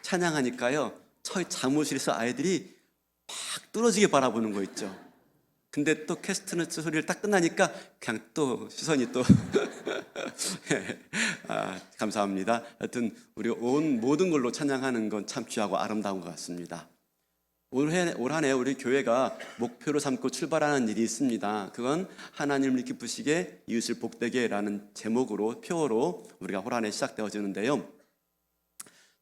찬양하니까요, 저희 사무실에서 아이들이 막 뚫어지게 바라보는 거 있죠. 근데 또 캐스트너츠 소리를 딱 끝나니까 그냥 또 시선이 또 감사합니다. 하여튼 우리 온 모든 걸로 찬양하는 건 참 귀하고 아름다운 것 같습니다. 올 한 해 우리 교회가 목표로 삼고 출발하는 일이 있습니다. 그건 하나님을 기쁘시게 이웃을 복되게라는 제목으로 표어로 우리가 올 한 해 시작되어지는데요.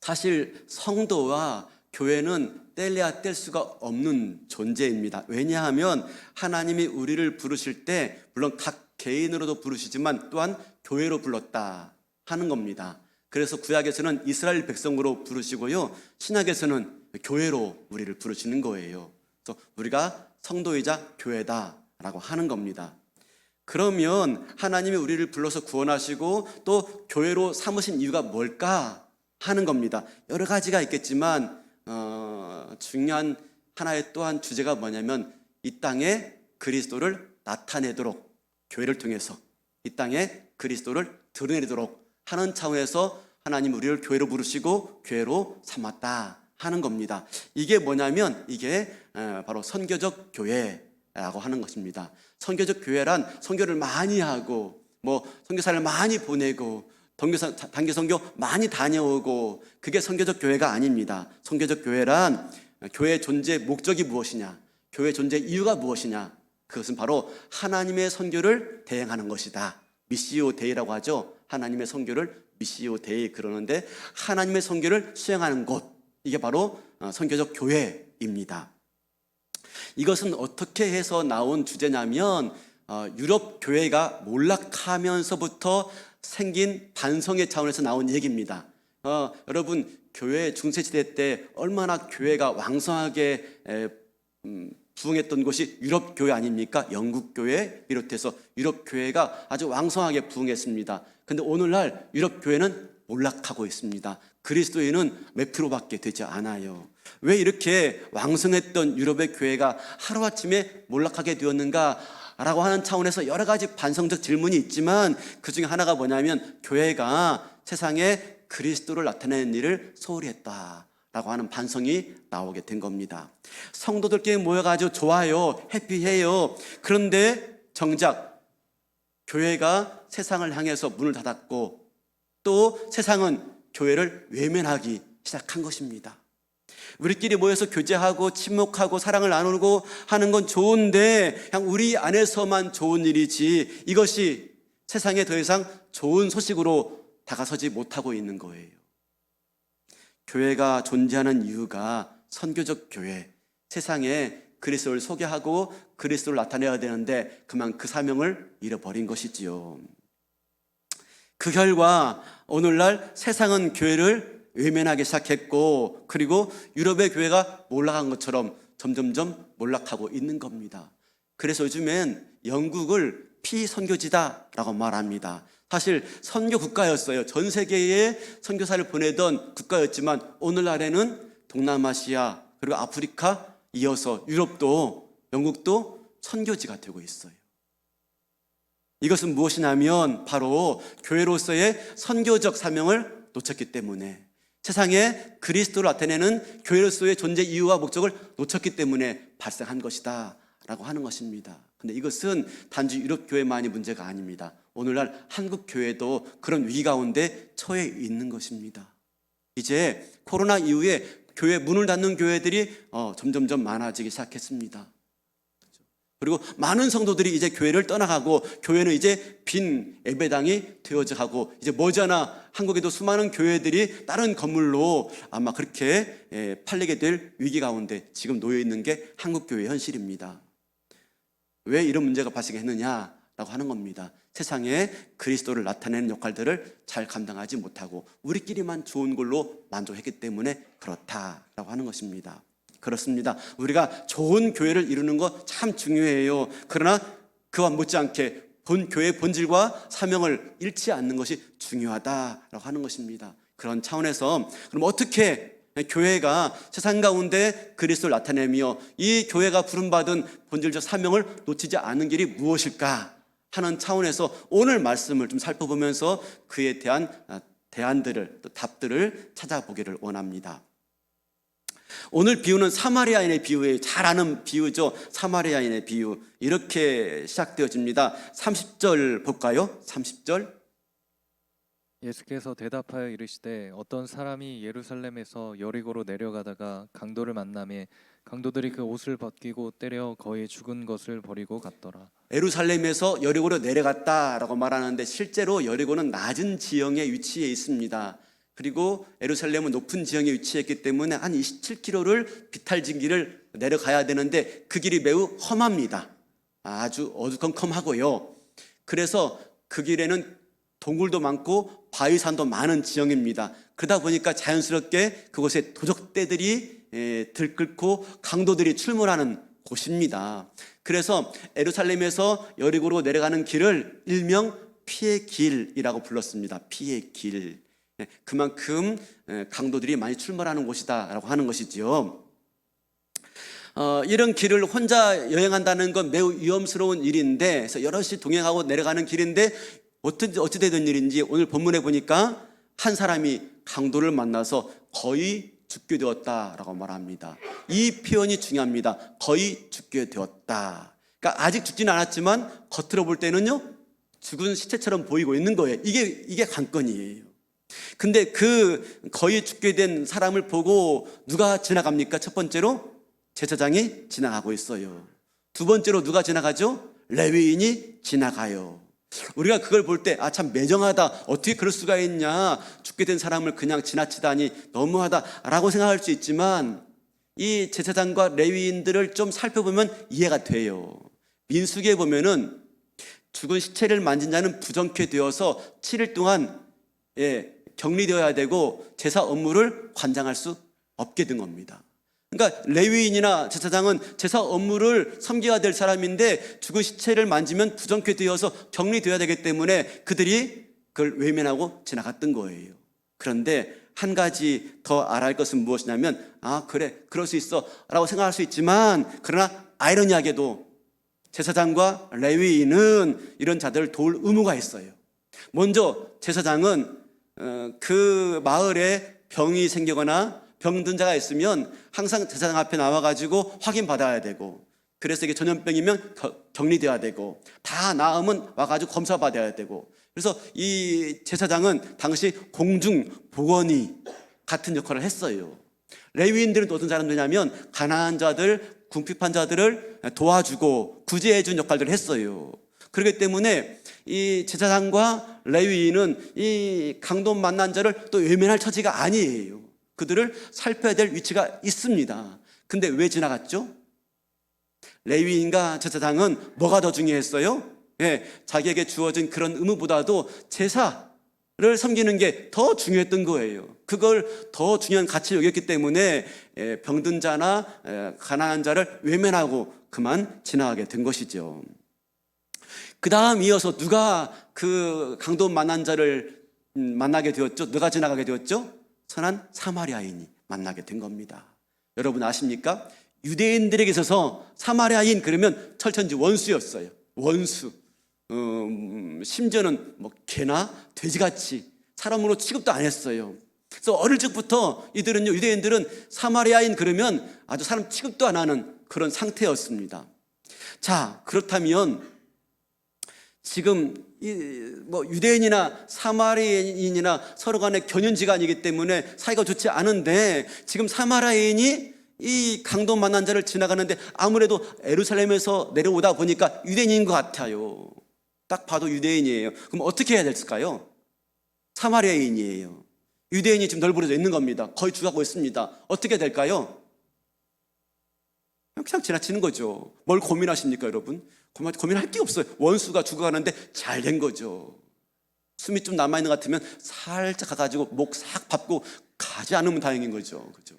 사실 성도와 교회는 뗄래야 뗄 수가 없는 존재입니다. 왜냐하면 하나님이 우리를 부르실 때 물론 각 개인으로도 부르시지만 또한 교회로 불렀다 하는 겁니다. 그래서 구약에서는 이스라엘 백성으로 부르시고요, 신약에서는 교회로 우리를 부르시는 거예요. 그래서 우리가 성도이자 교회다라고 하는 겁니다. 그러면 하나님이 우리를 불러서 구원하시고 또 교회로 삼으신 이유가 뭘까 하는 겁니다. 여러 가지가 있겠지만 중요한 하나의 또한 주제가 뭐냐면 이 땅에 그리스도를 나타내도록, 교회를 통해서 이 땅에 그리스도를 드러내도록 하는 차원에서 하나님 우리를 교회로 부르시고 교회로 삼았다 하는 겁니다. 이게 뭐냐면 이게 바로 선교적 교회라고 하는 것입니다. 선교적 교회란 선교를 많이 하고 선교사를 많이 보내고 단기 선교 많이 다녀오고 그게 선교적 교회가 아닙니다. 선교적 교회란 교회의 존재 목적이 무엇이냐, 교회의 존재 이유가 무엇이냐, 그것은 바로 하나님의 선교를 대행하는 것이다. 미시오 데이라고 하죠. 하나님의 선교를 미시오 데이 그러는데 하나님의 선교를 수행하는 곳, 이게 바로 선교적 교회입니다. 이것은 어떻게 해서 나온 주제냐면 유럽 교회가 몰락하면서부터 생긴 반성의 차원에서 나온 얘기입니다. 여러분, 교회 중세시대 때 얼마나 교회가 왕성하게 부흥했던 곳이 유럽 교회 아닙니까? 영국 교회 비롯해서 유럽 교회가 아주 왕성하게 부흥했습니다. 근데 오늘날 유럽 교회는 몰락하고 있습니다. 그리스도인은 몇 프로밖에 되지 않아요. 왜 이렇게 왕성했던 유럽의 교회가 하루아침에 몰락하게 되었는가 라고 하는 차원에서 여러 가지 반성적 질문이 있지만 그 중에 하나가 뭐냐면 교회가 세상에 그리스도를 나타내는 일을 소홀히 했다라고 하는 반성이 나오게 된 겁니다. 성도들끼리 모여가지고 좋아요, 해피해요. 그런데 정작 교회가 세상을 향해서 문을 닫았고 또 세상은 교회를 외면하기 시작한 것입니다. 우리끼리 모여서 교제하고 침묵하고 사랑을 나누고 하는 건 좋은데 그냥 우리 안에서만 좋은 일이지 이것이 세상에 더 이상 좋은 소식으로 다가서지 못하고 있는 거예요. 교회가 존재하는 이유가 선교적 교회, 세상에 그리스도를 소개하고 그리스도를 나타내야 되는데 그만 그 사명을 잃어버린 것이지요. 그 결과 오늘날 세상은 교회를 외면하기 시작했고 그리고 유럽의 교회가 몰락한 것처럼 점점점 몰락하고 있는 겁니다. 그래서 요즘엔 영국을 피선교지다라고 말합니다. 사실 선교 국가였어요. 전 세계에 선교사를 보내던 국가였지만 오늘날에는 동남아시아 그리고 아프리카 이어서 유럽도 영국도 선교지가 되고 있어요. 이것은 무엇이냐면 바로 교회로서의 선교적 사명을 놓쳤기 때문에, 세상에 그리스도를 나타내는 교회로서의 존재 이유와 목적을 놓쳤기 때문에 발생한 것이다 라고 하는 것입니다. 근데 이것은 단지 유럽 교회만이 문제가 아닙니다. 오늘날 한국 교회도 그런 위기 가운데 처해 있는 것입니다. 이제 코로나 이후에 교회 문을 닫는 교회들이 점점점 많아지기 시작했습니다. 그리고 많은 성도들이 이제 교회를 떠나가고 교회는 이제 빈 예배당이 되어져 가고 이제 머지않아 한국에도 수많은 교회들이 다른 건물로 아마 그렇게 팔리게 될 위기 가운데 지금 놓여 있는 게 한국 교회의 현실입니다. 왜 이런 문제가 발생했느냐라고 하는 겁니다. 세상에 그리스도를 나타내는 역할들을 잘 감당하지 못하고 우리끼리만 좋은 걸로 만족했기 때문에 그렇다라고 하는 것입니다. 그렇습니다. 우리가 좋은 교회를 이루는 거 참 중요해요. 그러나 그와 못지않게 교회의 본질과 사명을 잃지 않는 것이 중요하다라고 하는 것입니다. 그런 차원에서 그럼 어떻게 교회가 세상 가운데 그리스도를 나타내며 이 교회가 부름받은 본질적 사명을 놓치지 않는 길이 무엇일까 하는 차원에서 오늘 말씀을 좀 살펴보면서 그에 대한 대안들을, 또 답들을 찾아보기를 원합니다. 오늘 비유는 사마리아인의 비유예요. 잘 아는 비유죠. 사마리아인의 비유. 이렇게 시작되어집니다. 30절 볼까요? 30절. 예수께서 대답하여 이르시되 어떤 사람이 예루살렘에서 여리고로 내려가다가 강도를 만나매 강도들이 그 옷을 벗기고 때려 거의 죽은 것을 버리고 갔더라. 예루살렘에서 여리고로 내려갔다라고 말하는데 실제로 여리고는 낮은 지형에 위치해 있습니다. 그리고 예루살렘은 높은 지형에 위치했기 때문에 한 27km를 비탈진 길을 내려가야 되는데 그 길이 매우 험합니다. 아주 어두컴컴하고요. 그래서 그 길에는 동굴도 많고 바위산도 많은 지형입니다. 그러다 보니까 자연스럽게 그곳에 도적대들이 들끓고 강도들이 출몰하는 곳입니다. 그래서 예루살렘에서 여리고로 내려가는 길을 일명 피의 길이라고 불렀습니다. 피의 길. 그만큼 강도들이 많이 출몰하는 곳이다라고 하는 것이지요. 이런 길을 혼자 여행한다는 건 매우 위험스러운 일인데, 그래서 여럿이 동행하고 내려가는 길인데 어찌 되던 일인지 오늘 본문에 보니까 한 사람이 강도를 만나서 거의 죽게 되었다라고 말합니다. 이 표현이 중요합니다. 거의 죽게 되었다. 그러니까 아직 죽지는 않았지만 겉으로 볼 때는요 죽은 시체처럼 보이고 있는 거예요. 이게 관건이에요. 근데 그 거의 죽게 된 사람을 보고 누가 지나갑니까? 첫 번째로 제사장이 지나가고 있어요. 두 번째로 누가 지나가죠? 레위인이 지나가요. 우리가 그걸 볼 때 참 매정하다, 어떻게 그럴 수가 있냐, 죽게 된 사람을 그냥 지나치다니 너무하다라고 생각할 수 있지만 이 제사장과 레위인들을 좀 살펴보면 이해가 돼요. 민수기에 보면은 죽은 시체를 만진 자는 부정케 되어서 7일 동안 격리되어야 되고 제사 업무를 관장할 수 없게 된 겁니다. 그러니까 레위인이나 제사장은 제사 업무를 섬겨야 될 사람인데 죽은 시체를 만지면 부정케 되어서 격리되어야 되기 때문에 그들이 그걸 외면하고 지나갔던 거예요. 그런데 한 가지 더 알아야 할 것은 무엇이냐면 그래 그럴 수 있어 라고 생각할 수 있지만, 그러나 아이러니하게도 제사장과 레위인은 이런 자들을 도울 의무가 있어요. 먼저 제사장은 그 마을에 병이 생기거나 병든 자가 있으면 항상 제사장 앞에 나와가지고 확인받아야 되고, 그래서 이게 전염병이면 격리돼야 되고, 다 나으면 와가지고 검사받아야 되고, 그래서 이 제사장은 당시 공중 보건이 같은 역할을 했어요. 레위인들은 또 어떤 사람들이냐면 가난한 자들, 궁핍한 자들을 도와주고 구제해준 역할들을 했어요. 그렇기 때문에 이 제사장과 레위인은 이 강도 만난 자를 또 외면할 처지가 아니에요. 그들을 살펴야 될 위치가 있습니다. 근데 왜 지나갔죠? 레위인과 제사장은 뭐가 더 중요했어요? 자기에게 주어진 그런 의무보다도 제사를 섬기는 게 더 중요했던 거예요. 그걸 더 중요한 가치를 여겼기 때문에 병든 자나 가난한 자를 외면하고 그만 지나가게 된 것이죠. 그 다음 이어서 누가 그 강도 만난 자를 만나게 되었죠? 누가 지나가게 되었죠? 선한 사마리아인이 만나게 된 겁니다. 여러분 아십니까? 유대인들에게 있어서 사마리아인 그러면 철천지 원수였어요. 원수. 심지어는 개나 돼지같이 사람으로 취급도 안 했어요. 그래서 어릴 적부터 유대인들은 사마리아인 그러면 아주 사람 취급도 안 하는 그런 상태였습니다. 자, 그렇다면 지금 유대인이나 사마리아인이나 서로 간의 견윤지간이기 때문에 사이가 좋지 않은데, 지금 사마리아인이 이 강도 만난 자를 지나가는데 아무래도 예루살렘에서 내려오다 보니까 유대인인 것 같아요. 딱 봐도 유대인이에요. 그럼 어떻게 해야 될까요? 사마리아인이에요. 유대인이 지금 널브러져 있는 겁니다. 거의 죽어가고 있습니다. 어떻게 될까요? 그냥 지나치는 거죠. 뭘 고민하십니까, 여러분? 고민할 게 없어요. 원수가 죽어가는데 잘 된 거죠. 숨이 좀 남아있는 것 같으면 살짝 가가지고 목 싹 밟고 가지 않으면 다행인 거죠. 그죠?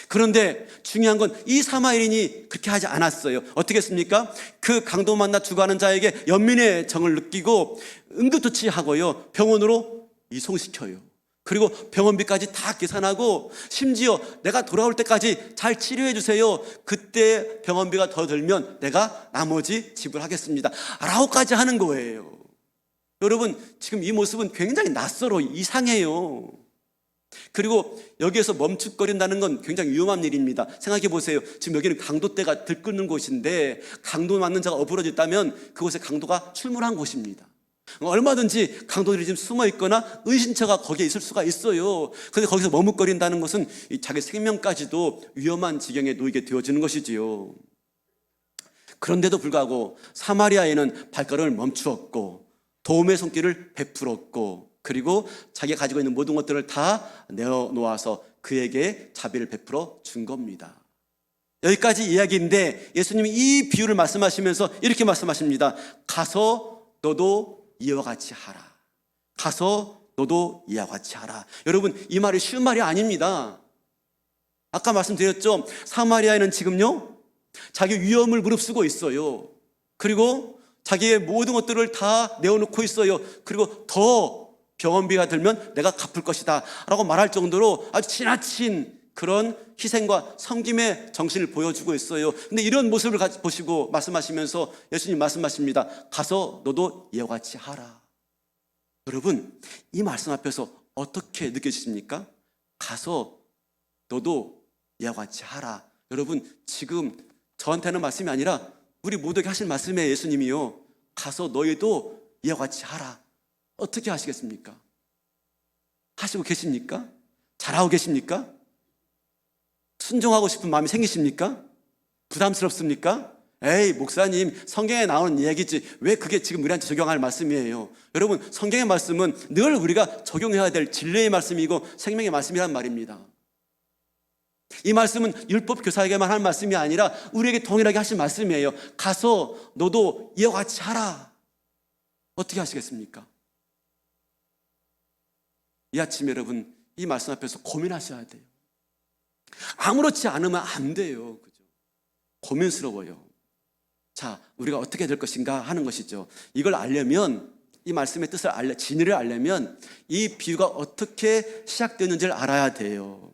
그런데 중요한 건 이 사마리아인이 그렇게 하지 않았어요. 어떻게 했습니까? 그 강도 만나 죽어가는 자에게 연민의 정을 느끼고 응급조치하고요, 병원으로 이송시켜요. 그리고 병원비까지 다 계산하고 심지어 내가 돌아올 때까지 잘 치료해 주세요. 그때 병원비가 더 들면 내가 나머지 지불하겠습니다 라고까지 하는 거예요. 여러분, 지금 이 모습은 굉장히 낯설어 이상해요. 그리고 여기에서 멈칫거린다는 건 굉장히 위험한 일입니다. 생각해 보세요. 지금 여기는 강도떼가 들끓는 곳인데 강도 맞는 자가 엎어졌다면 그곳에 강도가 출몰한 곳입니다. 얼마든지 강도들이 지금 숨어 있거나 은신처가 거기에 있을 수가 있어요. 그런데 거기서 머뭇거린다는 것은 자기 생명까지도 위험한 지경에 놓이게 되어지는 것이지요. 그런데도 불구하고 사마리아인은 발걸음을 멈추었고 도움의 손길을 베풀었고, 그리고 자기가 가지고 있는 모든 것들을 다 내어놓아서 그에게 자비를 베풀어 준 겁니다. 여기까지 이야기인데 예수님이 이 비유를 말씀하시면서 이렇게 말씀하십니다. 가서 너도 이와 같이 하라. 가서 너도 이와 같이 하라. 여러분, 이 말이 쉬운 말이 아닙니다. 아까 말씀드렸죠. 사마리아인은 지금요, 자기 위험을 무릅쓰고 있어요. 그리고 자기의 모든 것들을 다 내어놓고 있어요. 그리고 더 병원비가 들면 내가 갚을 것이다 라고 말할 정도로 아주 지나친 그런 희생과 섬김의 정신을 보여주고 있어요. 근데 이런 모습을 보시고 말씀하시면서 예수님 말씀하십니다. 가서 너도 이와 같이 하라. 여러분, 이 말씀 앞에서 어떻게 느껴지십니까? 가서 너도 이와 같이 하라. 여러분, 지금 저한테는 말씀이 아니라 우리 모두에게 하실 말씀이에요. 예수님이요, 가서 너희도 이와 같이 하라. 어떻게 하시겠습니까? 하시고 계십니까? 잘하고 계십니까? 순종하고 싶은 마음이 생기십니까? 부담스럽습니까? 에이, 목사님, 성경에 나오는 이야기지 왜 그게 지금 우리한테 적용할 말씀이에요? 여러분, 성경의 말씀은 늘 우리가 적용해야 될 진리의 말씀이고 생명의 말씀이란 말입니다. 이 말씀은 율법 교사에게만 한 말씀이 아니라 우리에게 동일하게 하신 말씀이에요. 가서 너도 이와 같이 하라. 어떻게 하시겠습니까? 이 아침 여러분, 이 말씀 앞에서 고민하셔야 돼요. 아무렇지 않으면 안 돼요. 그죠? 고민스러워요. 자, 우리가 어떻게 될 것인가 하는 것이죠. 이걸 알려면, 이 말씀의 뜻을 진리를 알려면 이 비유가 어떻게 시작되는지를 알아야 돼요.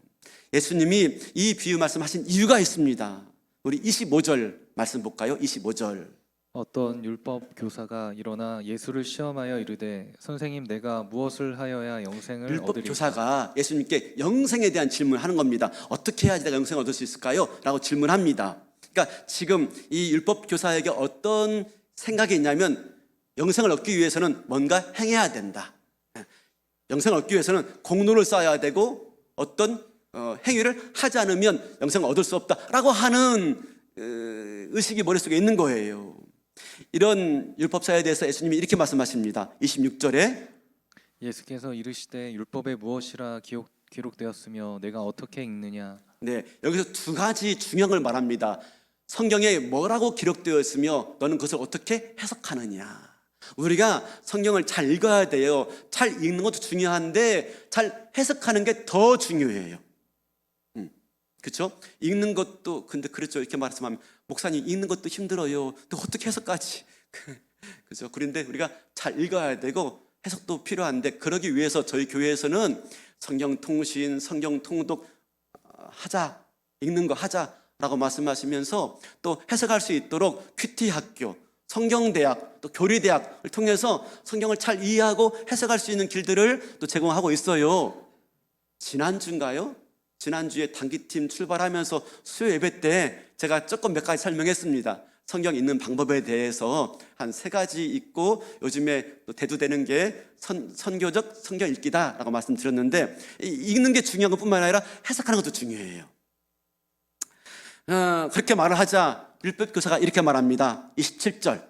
예수님이 이 비유 말씀하신 이유가 있습니다. 우리 25절 말씀 볼까요? 25절. 어떤 율법 교사가 일어나 예수를 시험하여 이르되 선생님, 내가 무엇을 하여야 영생을 율법 얻으리까? 교사가 예수님께 영생에 대한 질문을 하는 겁니다. 어떻게 해야지 내가 영생을 얻을 수 있을까요? 라고 질문합니다. 그러니까 지금 이 율법 교사에게 어떤 생각이 있냐면 영생을 얻기 위해서는 뭔가 행해야 된다. 영생을 얻기 위해서는 공로를 쌓아야 되고 어떤 행위를 하지 않으면 영생을 얻을 수 없다라고 하는 의식이 머릿속에 있는 거예요. 이런 율법사에 대해서 예수님이 이렇게 말씀하십니다. 26절에 예수께서 이르시되 율법에 무엇이라 기록되었으며 내가 어떻게 읽느냐? 네, 여기서 두 가지 중요한 걸 말합니다. 성경에 뭐라고 기록되어 있으며 너는 그것을 어떻게 해석하느냐. 우리가 성경을 잘 읽어야 돼요. 잘 읽는 것도 중요한데 잘 해석하는 게 더 중요해요. 그렇죠? 읽는 것도, 근데 그렇죠, 이렇게 말씀하면 목사님 읽는 것도 힘들어요. 또 어떻게 해석까지? 그렇죠? 그런데 우리가 잘 읽어야 되고 해석도 필요한데, 그러기 위해서 저희 교회에서는 성경 통신, 성경 통독 하자, 읽는 거 하자라고 말씀하시면서 또 해석할 수 있도록 큐티 학교, 성경대학, 또 교리대학을 통해서 성경을 잘 이해하고 해석할 수 있는 길들을 또 제공하고 있어요. 지난주인가요? 지난주에 단기팀 출발하면서 수요 예배 때 제가 조금 몇 가지 설명했습니다. 성경 읽는 방법에 대해서 한 3가지 있고 요즘에 또 대두되는 게 선교적 성경 읽기다라고 말씀드렸는데, 읽는 게 중요한 것뿐만 아니라 해석하는 것도 중요해요. 그렇게 말을 하자 율법 교사가 이렇게 말합니다. 27절.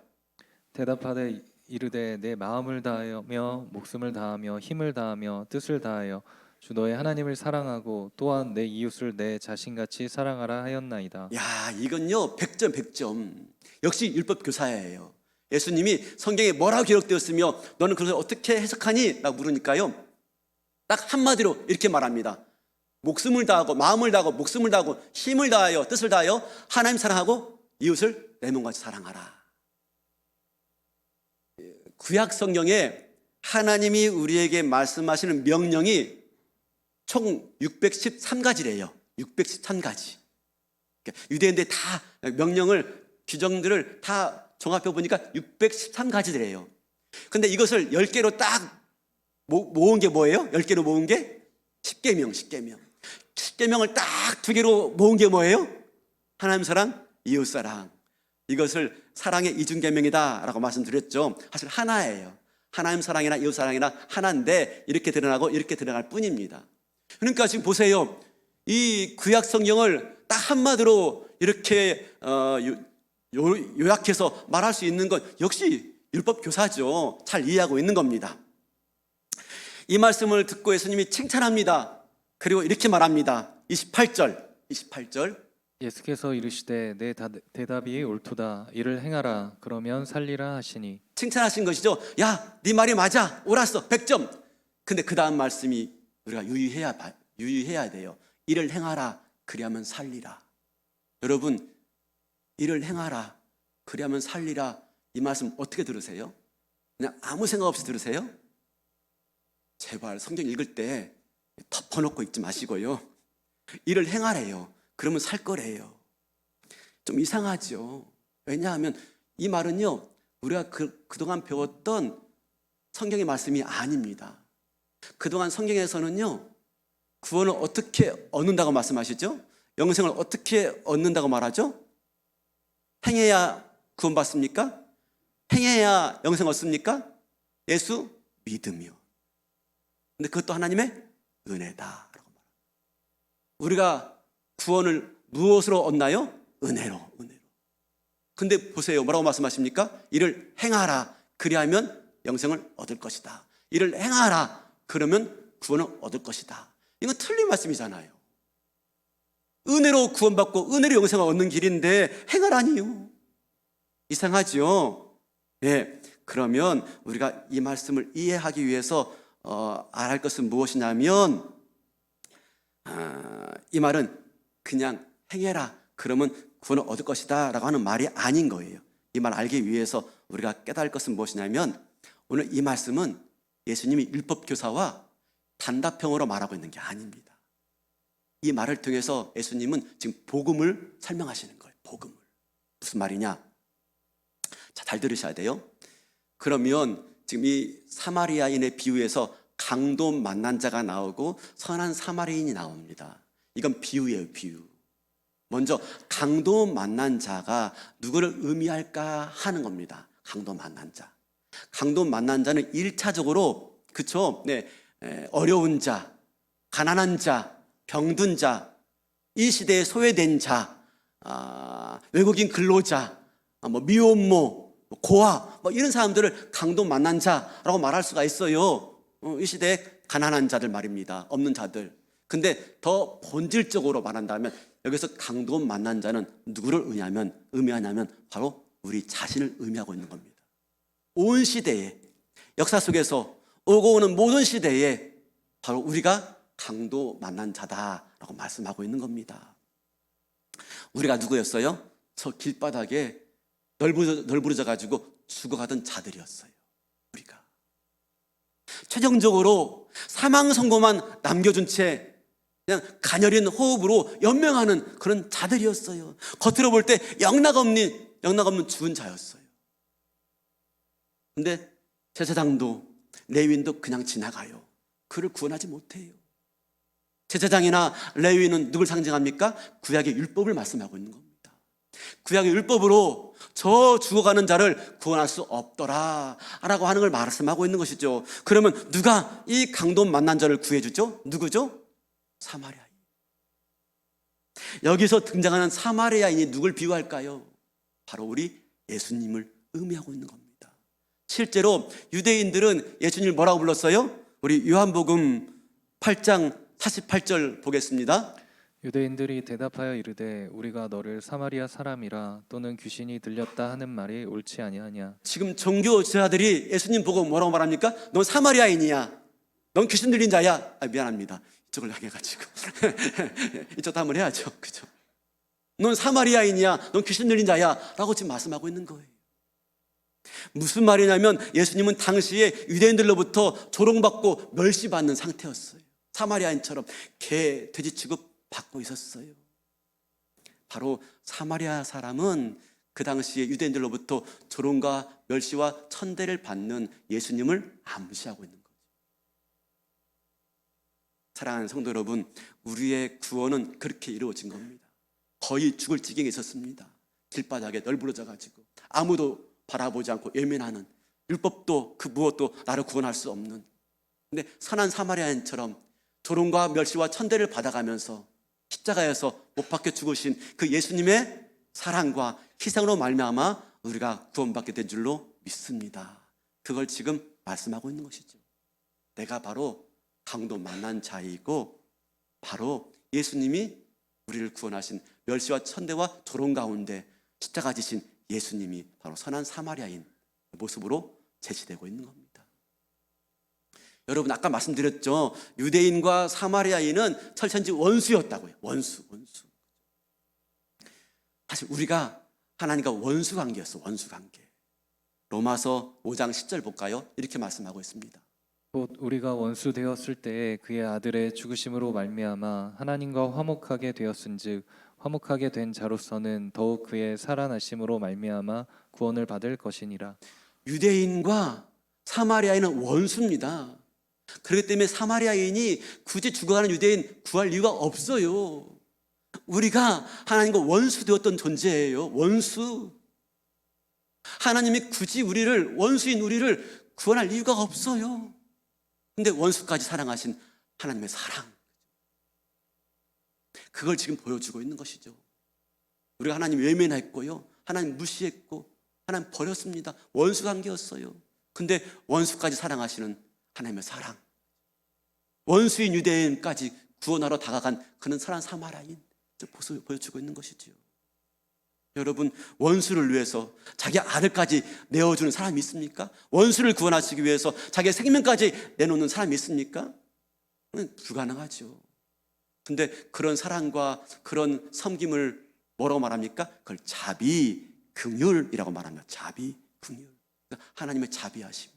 대답하되 이르되 내 마음을 다하며 목숨을 다하며 힘을 다하며 뜻을 다하여 주 너의 하나님을 사랑하고 또한 내 이웃을 내 자신같이 사랑하라 하였나이다. 야, 이건요 100점 100점. 역시 율법 교사예요. 예수님이 성경에 뭐라고 기록되었으며 너는 그것을 어떻게 해석하니? 라고 물으니까요, 딱 한마디로 이렇게 말합니다. 목숨을 다하고 마음을 다하고 목숨을 다하고 힘을 다하여 뜻을 다하여 하나님 사랑하고 이웃을 내 몸같이 사랑하라. 구약 성경에 하나님이 우리에게 말씀하시는 명령이 총 613가지래요. 613가지. 유대인들 다 명령을, 규정들을 다 종합해 보니까 613가지래요. 근데 이것을 10개로 딱 모은 게 뭐예요? 10개로 모은 게 10계명, 10계명. 10계명을 딱 2개로 모은 게 뭐예요? 하나님 사랑, 이웃 사랑. 이것을 사랑의 이중계명이다라고 말씀드렸죠. 사실 하나예요. 하나님 사랑이나 이웃 사랑이나 하나인데 이렇게 드러나고 이렇게 드러날 뿐입니다. 그러니까 지금 보세요. 이 구약 성경을 딱 한마디로 이렇게 요약해서 말할 수 있는 건 역시 율법 교사죠. 잘 이해하고 있는 겁니다. 이 말씀을 듣고 예수님이 칭찬합니다. 그리고 이렇게 말합니다. 28절. 예수께서 이르시되 내 대답이 옳도다. 이를 행하라. 그러면 살리라 하시니. 칭찬하신 것이죠. 야, 네 말이 맞아. 옳았어. 100점. 근데 그 다음 말씀이 우리가 유의해야 돼요. 이를 행하라. 그리하면 살리라. 여러분, 이를 행하라. 그리하면 살리라. 이 말씀 어떻게 들으세요? 그냥 아무 생각 없이 들으세요? 제발 성경 읽을 때 덮어놓고 읽지 마시고요. 이를 행하래요. 그러면 살 거래요. 좀 이상하죠. 왜냐하면 이 말은요, 우리가 그동안 배웠던 성경의 말씀이 아닙니다. 그동안 성경에서는요, 구원을 어떻게 얻는다고 말씀하시죠? 영생을 어떻게 얻는다고 말하죠? 행해야 구원받습니까? 행해야 영생 얻습니까? 예수 믿으며. 근데 그것도 하나님의 은혜다라고 말합니다. 우리가 구원을 무엇으로 얻나요? 은혜로. 근데 보세요. 뭐라고 말씀하십니까? 이를 행하라. 그리하면 영생을 얻을 것이다. 이를 행하라. 그러면 구원을 얻을 것이다. 이건 틀린 말씀이잖아요. 은혜로 구원받고 은혜로 영생을 얻는 길인데 행하라니요. 이상하죠? 예. 그러면 우리가 이 말씀을 이해하기 위해서 알아야 할 것은 무엇이냐면 이 말은 그냥 행해라. 그러면 구원을 얻을 것이다 라고 하는 말이 아닌 거예요. 이 말 알기 위해서 우리가 깨달을 것은 무엇이냐면 오늘 이 말씀은 예수님이 율법교사와 단답형으로 말하고 있는 게 아닙니다. 이 말을 통해서 예수님은 지금 복음을 설명하시는 거예요. 복음을. 무슨 말이냐? 자, 잘 들으셔야 돼요. 그러면 지금 이 사마리아인의 비유에서 강도 만난 자가 나오고 선한 사마리아인이 나옵니다. 이건 비유예요, 비유. 먼저 강도 만난 자가 누구를 의미할까 하는 겁니다. 강도 만난 자. 강도 만난 자는 1차적으로 그쵸? 네, 어려운 자, 가난한 자, 병든 자, 이 시대에 소외된 자, 외국인 근로자, 미혼모, 고아 이런 사람들을 강도 만난 자라고 말할 수가 있어요. 이 시대에 가난한 자들 말입니다. 없는 자들. 근데 더 본질적으로 말한다면 여기서 강도 만난 자는 누구를 의미하냐면 바로 우리 자신을 의미하고 있는 겁니다. 온 시대에 역사 속에서 오고 오는 모든 시대에 바로 우리가 강도 만난 자다라고 말씀하고 있는 겁니다. 우리가 누구였어요? 저 길바닥에 널브러져 가지고 죽어가던 자들이었어요. 우리가 최종적으로 사망 선고만 남겨준 채 그냥 가녀린 호흡으로 연명하는 그런 자들이었어요. 겉으로 볼 때 영락 없는 죽은 자였어요. 근데 제사장도 레위인도 그냥 지나가요. 그를 구원하지 못해요. 제사장이나 레위인은 누굴 상징합니까? 구약의 율법을 말씀하고 있는 겁니다. 구약의 율법으로 저 죽어가는 자를 구원할 수 없더라 라고 하는 걸 말씀하고 있는 것이죠. 그러면 누가 이 강도 만난 자를 구해주죠? 누구죠? 사마리아인. 여기서 등장하는 사마리아인이 누굴 비유할까요? 바로 우리 예수님을 의미하고 있는 겁니다. 실제로 유대인들은 예수님을 뭐라고 불렀어요? 우리 요한복음 8장 48절 보겠습니다. 유대인들이 대답하여 이르되 우리가 너를 사마리아 사람이라 또는 귀신이 들렸다 하는 말이 옳지 아니하냐. 지금 종교 지도자들이 예수님 보고 뭐라고 말합니까? 넌 사마리아인이야. 넌 귀신 들린 자야. 미안합니다. 이쪽을 향해가지고 이쪽도 한번 해야죠. 그죠? 넌 사마리아인이야. 넌 귀신 들린 자야. 라고 지금 말씀하고 있는 거예요. 무슨 말이냐면 예수님은 당시에 유대인들로부터 조롱받고 멸시받는 상태였어요. 사마리아인처럼 개, 돼지 취급 받고 있었어요. 바로 사마리아 사람은 그 당시에 유대인들로부터 조롱과 멸시와 천대를 받는 예수님을 암시하고 있는 거죠. 사랑하는 성도 여러분, 우리의 구원은 그렇게 이루어진 겁니다. 거의 죽을 지경에 있었습니다. 길바닥에 널브러져 가지고 아무도 바라보지 않고 외면하는, 율법도 그 무엇도 나를 구원할 수 없는, 근데 선한 사마리아인처럼 조롱과 멸시와 천대를 받아가면서 십자가에서 못 박혀 죽으신 그 예수님의 사랑과 희생으로 말미암아 우리가 구원받게 된 줄로 믿습니다. 그걸 지금 말씀하고 있는 것이죠. 내가 바로 강도 만난 자이고, 바로 예수님이 우리를 구원하신, 멸시와 천대와 조롱 가운데 십자가 지신 예수님이 바로 선한 사마리아인 모습으로 제시되고 있는 겁니다. 여러분, 아까 말씀드렸죠. 유대인과 사마리아인은 철천지 원수였다고요. 원수. 사실 우리가 하나님과 원수 관계였어. 원수 관계. 로마서 5장 10절 볼까요? 이렇게 말씀하고 있습니다. 곧 우리가 원수 되었을 때에 그의 아들의 죽으심으로 말미암아 하나님과 화목하게 되었은즉 화목하게 된 자로서는 더욱 그의 살아나심으로 말미암아 구원을 받을 것이니라. 유대인과 사마리아인은 원수입니다. 그렇기 때문에 사마리아인이 굳이 죽어가는 유대인 구할 이유가 없어요. 우리가 하나님과 원수 되었던 존재예요. 원수. 하나님이 굳이 원수인 우리를 구원할 이유가 없어요. 근데 원수까지 사랑하신 하나님의 사랑, 그걸 지금 보여주고 있는 것이죠. 우리가 하나님 외면했고요, 하나님 무시했고 하나님 버렸습니다. 원수 관계였어요. 근데 원수까지 사랑하시는 하나님의 사랑, 원수인 유대인까지 구원하러 다가간 그는 선한 사마리아인 보여주고 있는 것이지요. 여러분, 원수를 위해서 자기 아들까지 내어주는 사람이 있습니까? 원수를 구원하시기 위해서 자기의 생명까지 내놓는 사람이 있습니까? 불가능하죠. 근데 그런 사랑과 그런 섬김을 뭐라고 말합니까? 그걸 자비, 긍휼이라고 말합니다. 자비, 긍휼. 그러니까 하나님의 자비하심,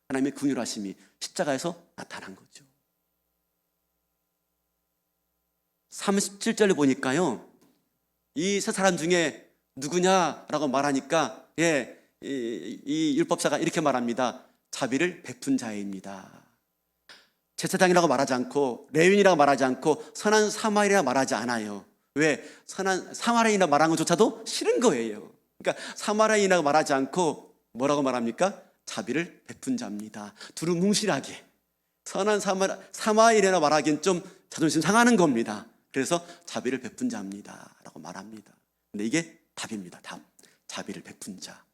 하나님의 긍휼하심이 십자가에서 나타난 거죠. 37절을 보니까요, 이 세 사람 중에 누구냐라고 말하니까 이 율법사가 이렇게 말합니다. 자비를 베푼 자입니다. 제사장이라고 말하지 않고 레위인이라고 말하지 않고 선한 사마리아라 말하지 않아요. 왜? 선한 사마리아인이라고 말하는 것조차도 싫은 거예요. 그러니까 사마리아인이라고 말하지 않고 뭐라고 말합니까? 자비를 베푼 자입니다. 두루뭉실하게 선한 사마리아인이라고 말하기엔 좀 자존심 상하는 겁니다. 그래서 자비를 베푼 자입니다 라고 말합니다. 근데 이게 답입니다. 답. 자비를 베푼 자.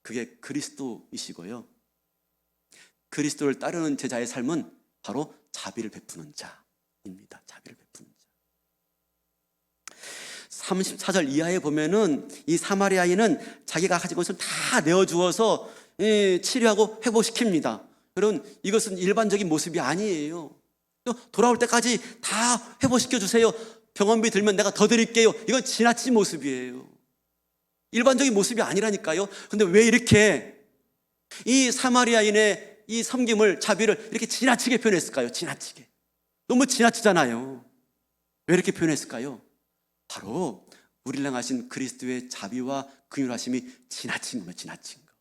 그게 그리스도이시고요, 그리스도를 따르는 제자의 삶은 바로 자비를 베푸는 자입니다. 자비를 베푸는 자. 34절 이하에 보면은 이 사마리아인은 자기가 가진 것을 다 내어주어서 치료하고 회복시킵니다. 여러분, 이것은 일반적인 모습이 아니에요. 또 돌아올 때까지 다 회복시켜 주세요. 병원비 들면 내가 더 드릴게요. 이건 지나친 모습이에요. 일반적인 모습이 아니라니까요. 근데 왜 이렇게 이 사마리아인의 이 섬김을, 자비를 이렇게 지나치게 표현했을까요? 지나치게. 너무 지나치잖아요. 왜 이렇게 표현했을까요? 바로 우리를 향하신 그리스도의 자비와 긍휼하심이 지나친 거예요. 지나친 거.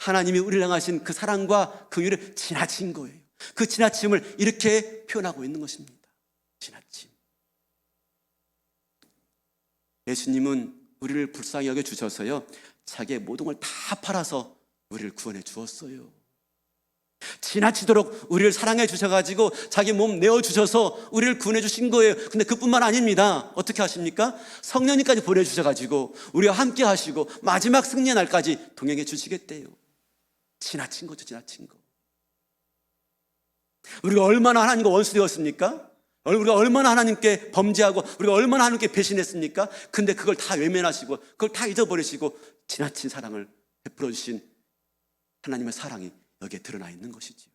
하나님이 우리를 향하신 그 사랑과 긍휼을 지나친 거예요. 그 지나침을 이렇게 표현하고 있는 것입니다. 지나침. 예수님은 우리를 불쌍히 여겨 주셔서요, 자기의 모든 걸 다 팔아서 우리를 구원해 주었어요. 지나치도록 우리를 사랑해 주셔가지고 자기 몸 내어주셔서 우리를 구원해 주신 거예요. 근데 그뿐만 아닙니다. 어떻게 하십니까? 성령님까지 보내주셔가지고 우리와 함께 하시고 마지막 승리의 날까지 동행해 주시겠대요. 지나친 거죠. 지나친 거. 우리가 얼마나 하나님과 원수되었습니까? 우리가 얼마나 하나님께 범죄하고 우리가 얼마나 하나님께 배신했습니까? 근데 그걸 다 외면하시고 그걸 다 잊어버리시고 지나친 사랑을 베풀어 주신 하나님의 사랑이 여기에 드러나 있는 것이지요.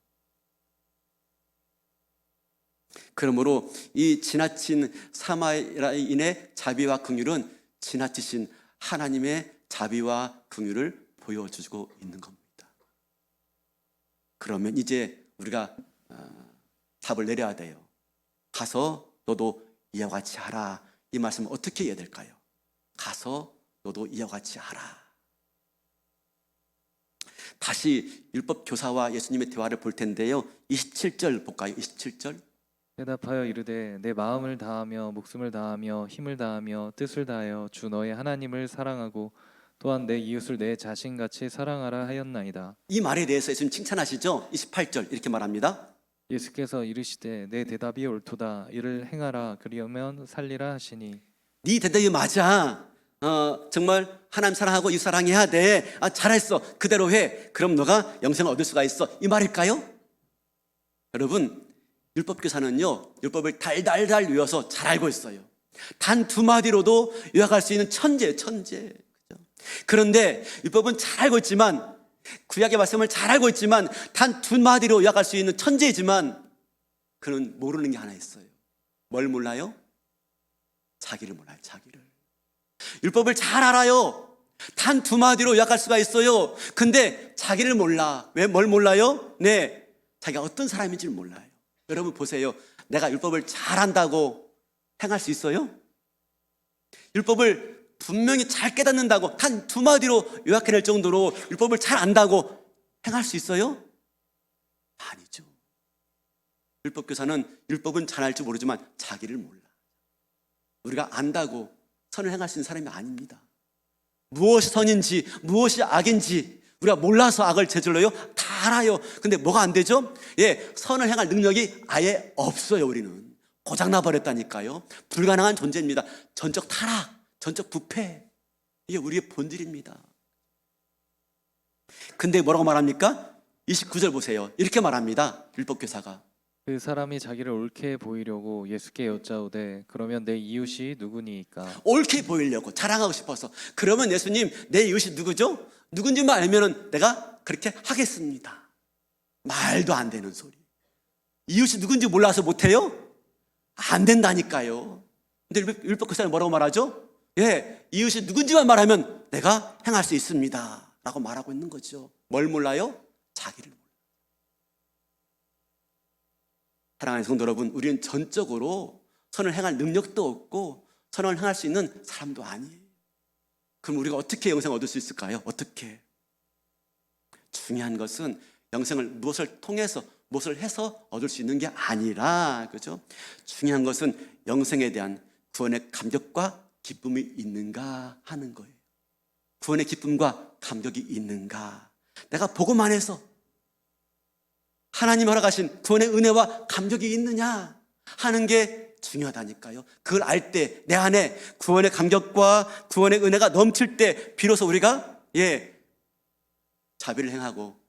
그러므로 이 지나친 사마리아인의 자비와 긍휼은 지나치신 하나님의 자비와 긍휼을 보여주고 있는 겁니다. 그러면 이제 우리가 답을 내려야 돼요. 가서 너도 이와 같이 하라. 이 말씀을 어떻게 해야 될까요? 가서 너도 이와 같이 하라. 다시 율법 교사와 예수님의 대화를 볼 텐데요. 27절 볼까요? 27절. 대답하여 이르되 내 마음을 다하며 목숨을 다하며 힘을 다하며 뜻을 다하여 주 너의 하나님을 사랑하고 또한 내 이웃을 내 자신같이 사랑하라 하였나이다. 이 말에 대해서 예수님 칭찬하시죠? 28절 이렇게 말합니다. 예수께서 이르시되 내 대답이 옳도다. 이를 행하라. 그리하면 살리라 하시니. 네 대답이 맞아. 정말 하나님 사랑하고 이웃 사랑해야 돼. 잘했어. 그대로 해. 그럼 너가 영생을 얻을 수가 있어. 이 말일까요? 여러분, 율법교사는요, 율법을 달달달 외워서 잘 알고 있어요. 단 두 마디로도 요약할 수 있는 천재예요, 천재. 그런데 율법은 잘 알고 있지만, 구약의 말씀을 잘 알고 있지만, 단 두 마디로 요약할 수 있는 천재이지만, 그는 모르는 게 하나 있어요. 뭘 몰라요? 자기를 몰라요, 자기를. 율법을 잘 알아요. 단 두 마디로 요약할 수가 있어요. 근데 자기를 몰라. 왜 뭘 몰라요? 네, 자기가 어떤 사람인지를 몰라요. 여러분 보세요. 내가 율법을 잘 안다고 행할 수 있어요? 율법을 분명히 잘 깨닫는다고 단 두 마디로 요약해낼 정도로 율법을 잘 안다고 행할 수 있어요? 아니죠. 율법교사는 율법은 잘 알지 모르지만 자기를 몰라. 우리가 안다고 선을 행할 수 있는 사람이 아닙니다. 무엇이 선인지 무엇이 악인지 우리가 몰라서 악을 저질러요? 다 알아요. 근데 뭐가 안 되죠? 선을 행할 능력이 아예 없어요. 우리는 고장나 버렸다니까요. 불가능한 존재입니다. 전적 타락, 전적 부패, 이게 우리의 본질입니다. 근데 뭐라고 말합니까? 29절 보세요. 이렇게 말합니다. 율법교사가. 그 사람이 자기를 옳게 보이려고 예수께 여짜오되 그러면 내 이웃이 누구니이까? 옳게 보이려고 자랑하고 싶어서. 그러면 예수님, 내 이웃이 누구죠? 누군지만 알면 내가 그렇게 하겠습니다. 말도 안 되는 소리. 이웃이 누군지 몰라서 못해요? 안 된다니까요. 근데 율법교사는 뭐라고 말하죠? 이웃이 누군지만 말하면 내가 행할 수 있습니다 라고 말하고 있는 거죠. 뭘 몰라요? 자기를 몰라요. 사랑하는 성도 여러분, 우리는 전적으로 선을 행할 능력도 없고 선을 행할 수 있는 사람도 아니에요. 그럼 우리가 어떻게 영생을 얻을 수 있을까요? 어떻게? 중요한 것은 영생을 무엇을 통해서, 무엇을 해서 얻을 수 있는 게 아니라, 그죠? 중요한 것은 영생에 대한 구원의 감격과 기쁨이 있는가 하는 거예요. 구원의 기쁨과 감격이 있는가. 내가 보고만 해서 하나님 허락하신 구원의 은혜와 감격이 있느냐 하는 게 중요하다니까요. 그걸 알 때 내 안에 구원의 감격과 구원의 은혜가 넘칠 때 비로소 우리가 자비를 행하고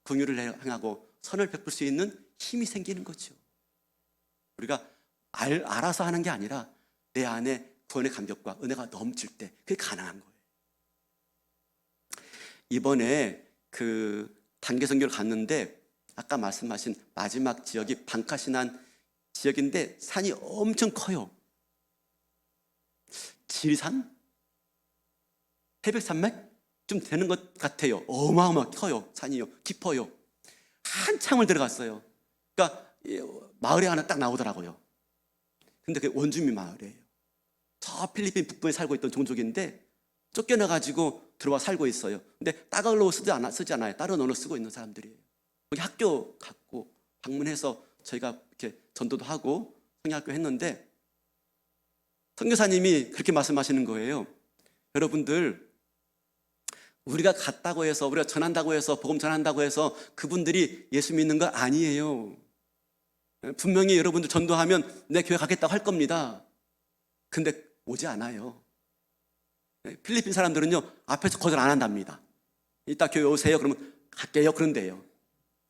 긍휼을 행하고 선을 베풀 수 있는 힘이 생기는 거죠. 우리가 알아서 하는 게 아니라 내 안에 구원의 감격과 은혜가 넘칠 때 그게 가능한 거예요. 이번에 그 단계 선교를 갔는데 아까 말씀하신 마지막 지역이 방카시난 지역인데 산이 엄청 커요. 지리산? 태백산맥? 좀 되는 것 같아요. 어마어마하게 커요. 산이요. 깊어요. 한참을 들어갔어요. 그러니까 마을이 하나 딱 나오더라고요. 근데 그게 원주민 마을이에요. 저 필리핀 북부에 살고 있던 종족인데 쫓겨나가지고 들어와 살고 있어요. 근데 따갈로 쓰지 않아요. 다른 언어 쓰고 있는 사람들이에요. 거기 학교 갔고 방문해서 저희가 이렇게 전도도 하고 성경학교 했는데 선교사님이 그렇게 말씀하시는 거예요. 여러분들, 우리가 갔다고 해서, 우리가 전한다고 해서, 복음 전한다고 해서 그분들이 예수 믿는 거 아니에요. 분명히 여러분들 전도하면 내 교회 가겠다고 할 겁니다. 근데 오지 않아요. 필리핀 사람들은요, 앞에서 거절 안 한답니다. 이따 교회 오세요. 그러면 갈게요. 그런데요.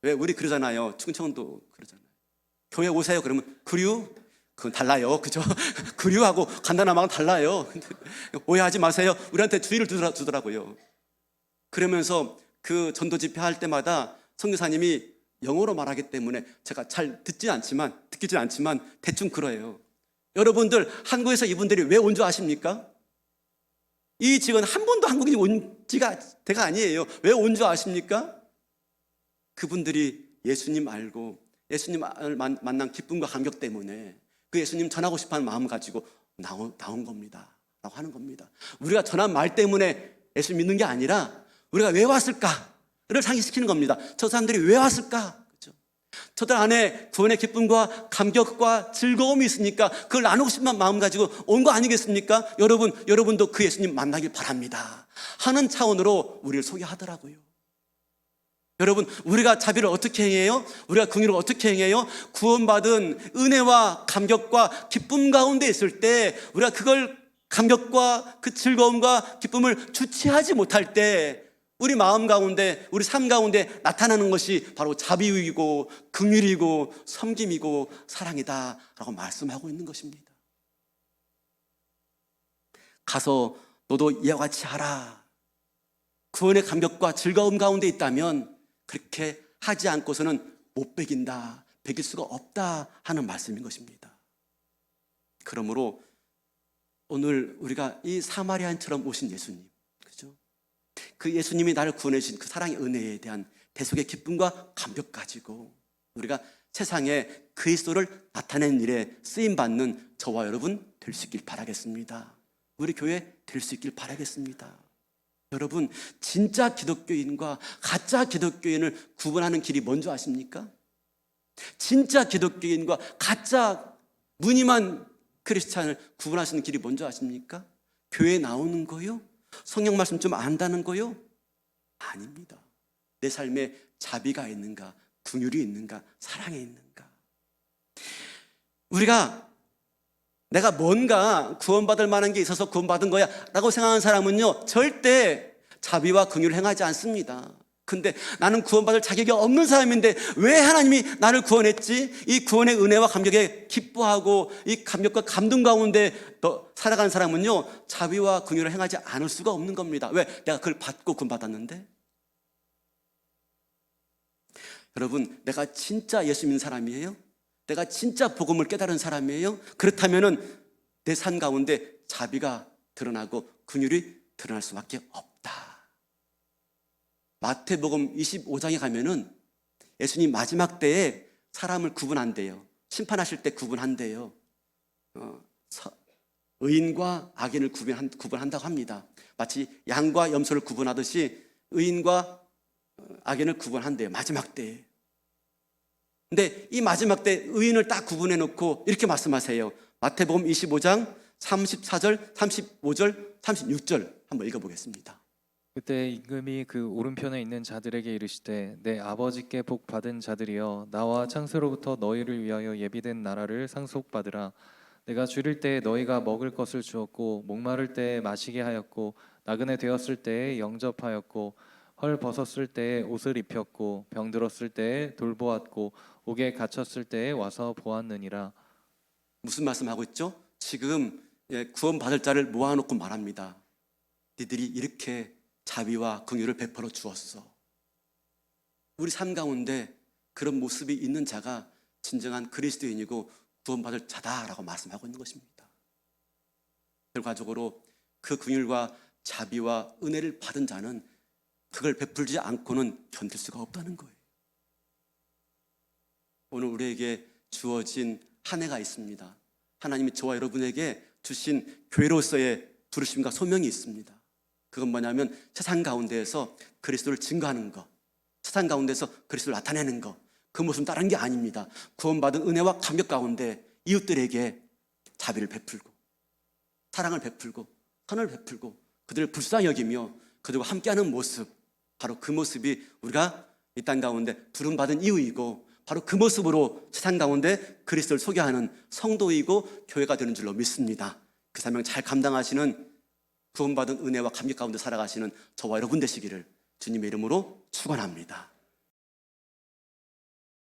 왜? 우리 그러잖아요. 충청도 그러잖아요. 교회 오세요. 그러면 그류? 그건 달라요. 그죠? 그류하고 간단함하고는 달라요. 오해하지 마세요. 우리한테 주의를 두더라고요. 그러면서 그 전도 집회 할 때마다 선교사님이 영어로 말하기 때문에 제가 잘 듣지는 않지만 대충 그래요. 여러분들, 한국에서 이분들이 왜 온 줄 아십니까? 이 지금 한 번도 한국인이 온 지가 대가 아니에요. 왜 온 줄 아십니까? 그분들이 예수님 알고 예수님을 만난 기쁨과 감격 때문에 그 예수님 전하고 싶어하는 마음 가지고 나온 겁니다 하는 겁니다. 우리가 전한 말 때문에 예수 믿는 게 아니라 우리가 왜 왔을까를 상기시키는 겁니다. 저 사람들이 왜 왔을까? 그렇죠? 저들 안에 구원의 기쁨과 감격과 즐거움이 있으니까 그걸 나누고 싶은 마음 가지고 온 거 아니겠습니까? 여러분도 그 예수님 만나길 바랍니다 하는 차원으로 우리를 소개하더라고요. 여러분, 우리가 자비를 어떻게 행해요? 우리가 긍휼을 어떻게 행해요? 구원받은 은혜와 감격과 기쁨 가운데 있을 때 우리가 그걸 감격과 그 즐거움과 기쁨을 주체하지 못할 때 우리 마음 가운데, 우리 삶 가운데 나타나는 것이 바로 자비이고 긍휼이고 섬김이고 사랑이다라고 말씀하고 있는 것입니다. 가서 너도 이와 같이 하라. 구원의 감격과 즐거움 가운데 있다면 그렇게 하지 않고서는 못 배긴다, 배길 수가 없다 하는 말씀인 것입니다. 그러므로 오늘 우리가 이 사마리아인처럼 오신 예수님, 그죠? 그 예수님이 나를 구원해 주신 그 사랑의 은혜에 대한 대속의 기쁨과 감격 가지고 우리가 세상에 그리스도를 나타내는 일에 쓰임 받는 저와 여러분 될 수 있길 바라겠습니다. 우리 교회 될 수 있길 바라겠습니다. 여러분, 진짜 기독교인과 가짜 기독교인을 구분하는 길이 뭔지 아십니까? 진짜 기독교인과 가짜 무늬만 크리스찬을 구분하시는 길이 뭔지 아십니까? 교회에 나오는 거요? 성경 말씀 좀 안다는 거요? 아닙니다. 내 삶에 자비가 있는가, 긍휼이 있는가, 사랑이 있는가. 우리가 내가 뭔가 구원받을 만한 게 있어서 구원받은 거야 라고 생각하는 사람은요, 절대 자비와 긍휼을 행하지 않습니다. 근데 나는 구원받을 자격이 없는 사람인데 왜 하나님이 나를 구원했지? 이 구원의 은혜와 감격에 기뻐하고 이 감격과 감동 가운데 살아가는 사람은요, 자비와 긍휼을 행하지 않을 수가 없는 겁니다. 왜? 내가 그걸 받고 구원받았는데. 여러분, 내가 진짜 예수 믿는 사람이에요? 내가 진짜 복음을 깨달은 사람이에요? 그렇다면은 내 삶 가운데 자비가 드러나고 긍휼이 드러날 수밖에 없다. 마태복음 25장에 가면은 예수님 마지막 때에 사람을 구분한대요. 심판하실 때 구분한대요. 의인과 악인을 구분한다고 합니다. 마치 양과 염소를 구분하듯이 의인과 악인을 구분한대요. 마지막 때에. 근데 이 마지막 때 의인을 딱 구분해 놓고 이렇게 말씀하세요. 마태복음 25장 34절, 35절, 36절 한번 읽어보겠습니다. 그때 임금이 그 오른편에 있는 자들에게 이르시되 내 아버지께 복 받은 자들이여 나와 창세로부터 너희를 위하여 예비된 나라를 상속받으라. 내가 줄일 때에 너희가 먹을 것을 주었고 목마를 때에 마시게 하였고 나그네 되었을 때에 영접하였고 헐 벗었을 때에 옷을 입혔고 병들었을 때에 돌보았고 옥에 갇혔을 때에 와서 보았느니라. 무슨 말씀하고 있죠? 지금 구원받을 자를 모아놓고 말합니다. 니들이 이렇게 자비와 긍휼을 베풀어 주었어. 우리 삶 가운데 그런 모습이 있는 자가 진정한 그리스도인이고 구원받을 자다라고 말씀하고 있는 것입니다. 결과적으로 그 긍휼과 자비와 은혜를 받은 자는 그걸 베풀지 않고는 견딜 수가 없다는 거예요. 오늘 우리에게 주어진 한 해가 있습니다. 하나님이 저와 여러분에게 주신 교회로서의 부르심과 소명이 있습니다. 그건 뭐냐면 세상 가운데에서 그리스도를 증거하는 것, 세상 가운데서 그리스도를 나타내는 것, 그 모습은 다른 게 아닙니다. 구원받은 은혜와 감격 가운데 이웃들에게 자비를 베풀고 사랑을 베풀고 선을 베풀고 그들을 불쌍히 여기며 그들과 함께하는 모습, 바로 그 모습이 우리가 이 땅 가운데 부름받은 이유이고 바로 그 모습으로 세상 가운데 그리스도를 소개하는 성도이고 교회가 되는 줄로 믿습니다. 그 사명 잘 감당하시는 구원받은 은혜와 감격 가운데 살아가시는 저와 여러분 되시기를 주님의 이름으로 축원합니다.